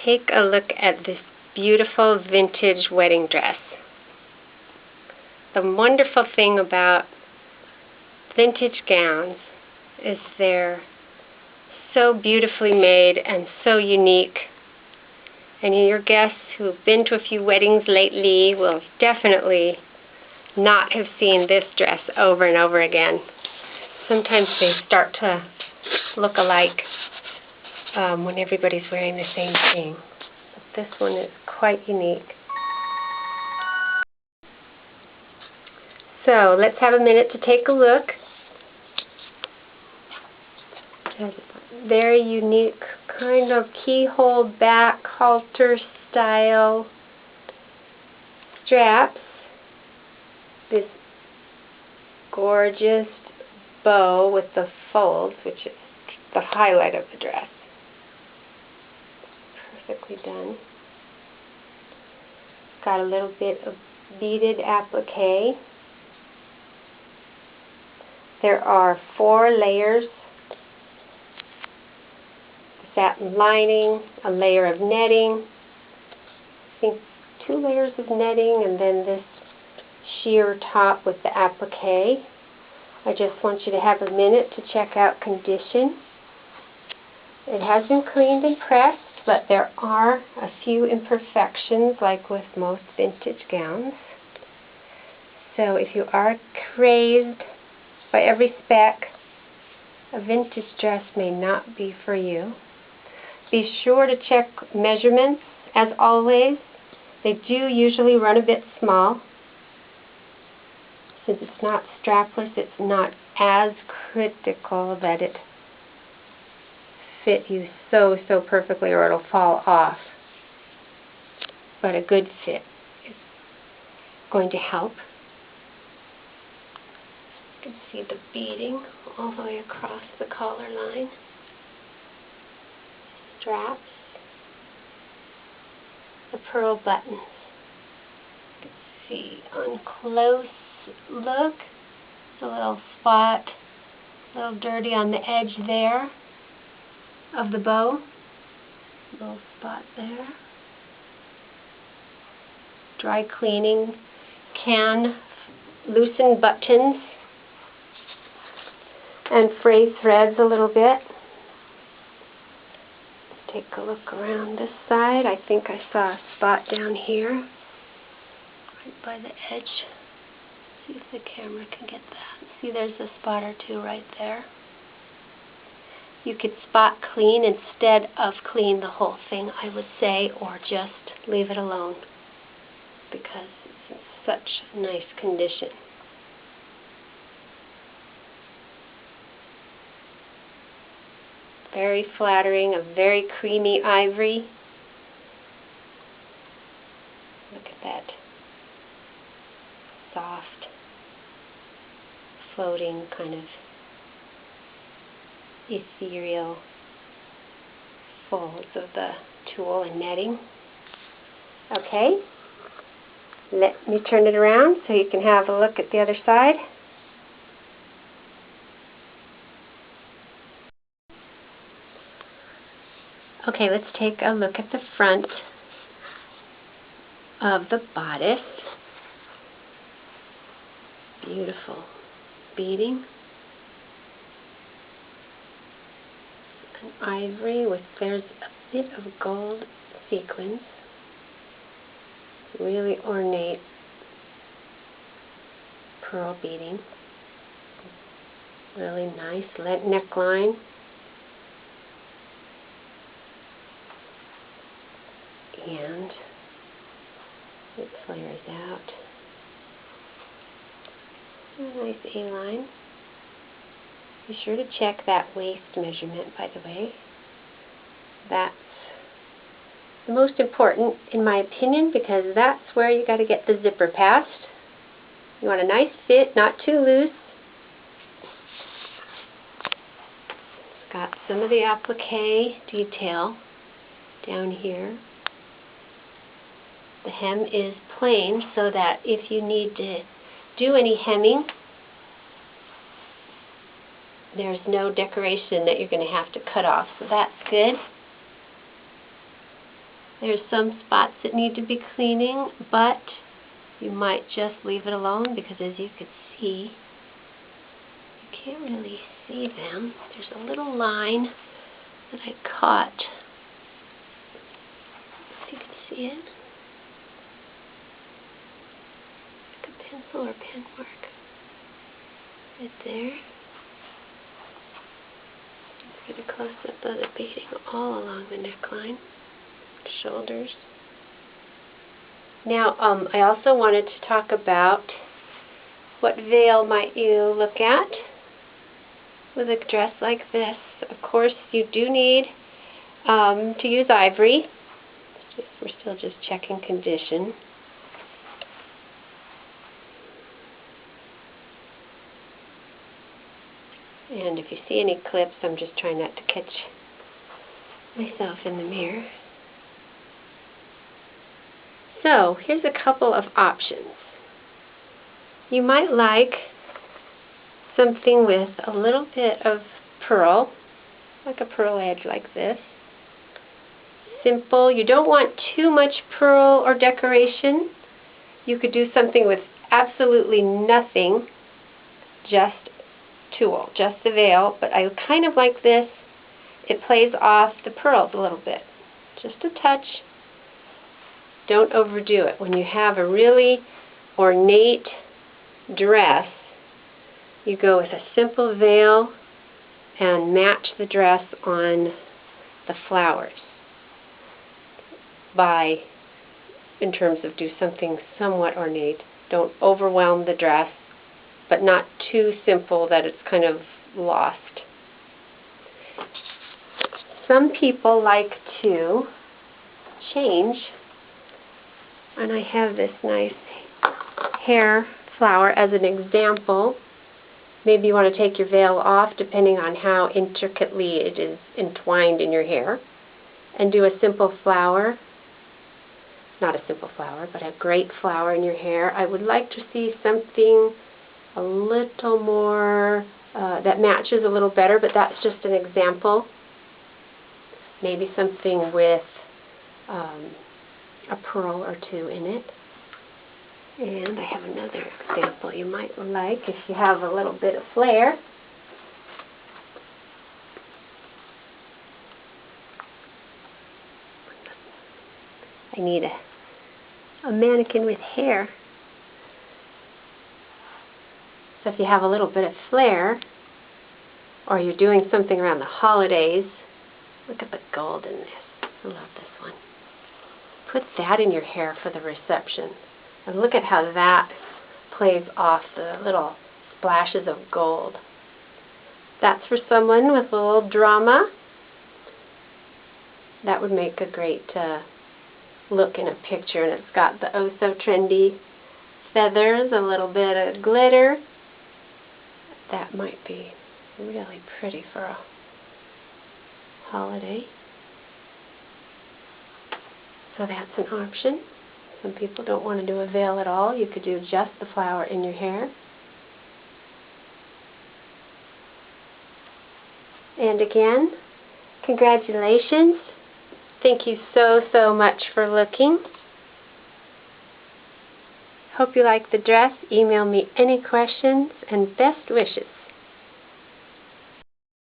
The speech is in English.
take a look at this beautiful vintage wedding dress. The wonderful thing about vintage gowns is they're so beautifully made and so unique. And your guests who have been to a few weddings lately will definitely not have seen this dress over and over again. Sometimes they start to look alike when everybody's wearing the same thing. But this one is quite unique. So let's have a minute to take a look. It's a very unique kind of keyhole back halter style straps. This gorgeous bow with the folds, which is the highlight of the dress. Perfectly done. Got a little bit of beaded applique. There are 4 layers. Satin lining, a layer of netting, I think 2 layers of netting, and then this sheer top with the applique. I just want you to have a minute to check out condition. It has been cleaned and pressed, but there are a few imperfections like with most vintage gowns. So if you are crazed by every spec, a vintage dress may not be for you. Be sure to check measurements, as always. They do usually run a bit small. Since it's not strapless, it's not as critical that it fit you so perfectly or it'll fall off. But a good fit is going to help. You can see the beading all the way across the collar line. Straps, the pearl buttons. You can see on close look, a little spot, a little dirty on the edge there of the bow. Little spot there. Dry cleaning can loosen buttons and fray threads a little bit. Take a look around this side. I think I saw a spot down here, right by the edge. See if the camera can get that. See, there's a spot or 2 right there. You could spot clean instead of clean the whole thing, I would say, or just leave it alone because it's in such nice condition. Very flattering, a very creamy ivory. Look at that soft, floating kind of ethereal folds of the tulle and netting. Okay, let me turn it around so you can have a look at the other side. Okay, let's take a look at the front of the bodice. Beautiful beading. An ivory with, there's a bit of gold sequins. Really ornate pearl beading. Really nice neckline. And it flares out. A nice A-line. Be sure to check that waist measurement, by the way. That's the most important, in my opinion, because that's where you got to get the zipper past. You want a nice fit, not too loose. It's got some of the applique detail down here. The hem is plain so that if you need to do any hemming, there's no decoration that you're going to have to cut off, so that's good. There's some spots that need to be cleaning, but you might just leave it alone because as you can see, you can't really see them. There's a little line that I caught. If you can see it. Like a pencil or pen mark. Right there. Let's get a close-up of the beading all along the neckline, shoulders. Now, I also wanted to talk about what veil might you look at with a dress like this. Of course, you do need to use ivory. We're still just checking condition. And if you see any clips, I'm just trying not to catch myself in the mirror. So, here's a couple of options. You might like something with a little bit of pearl, like a pearl edge like this. Simple. You don't want too much pearl or decoration. You could do something with absolutely nothing, just tulle, just the veil, but I kind of like this. It plays off the pearls a little bit. Just a touch. Don't overdo it. When you have a really ornate dress, you go with a simple veil and match the dress on the flowers in terms of do something somewhat ornate. Don't overwhelm the dress, but not too simple that it's kind of lost. Some people like to change, and I have this nice hair flower as an example. Maybe you want to take your veil off depending on how intricately it is entwined in your hair, and do a simple flower. Not a simple flower, but a great flower in your hair. I would like to see something a little more, that matches a little better, but that's just an example. Maybe something with a pearl or two in it. And I have another example you might like if you have a little bit of flair. I need a mannequin with hair. So if you have a little bit of flair, or you're doing something around the holidays, look at the gold in this. I love this one. Put that in your hair for the reception. And look at how that plays off the little splashes of gold. That's for someone with a little drama. That would make a great look in a picture. And it's got the oh so trendy feathers, a little bit of glitter. That might be really pretty for a holiday. So that's an option. Some people don't want to do a veil at all. You could do just the flower in your hair. And again, congratulations. Thank you so much for looking. Hope you like the dress. Email me any questions and best wishes.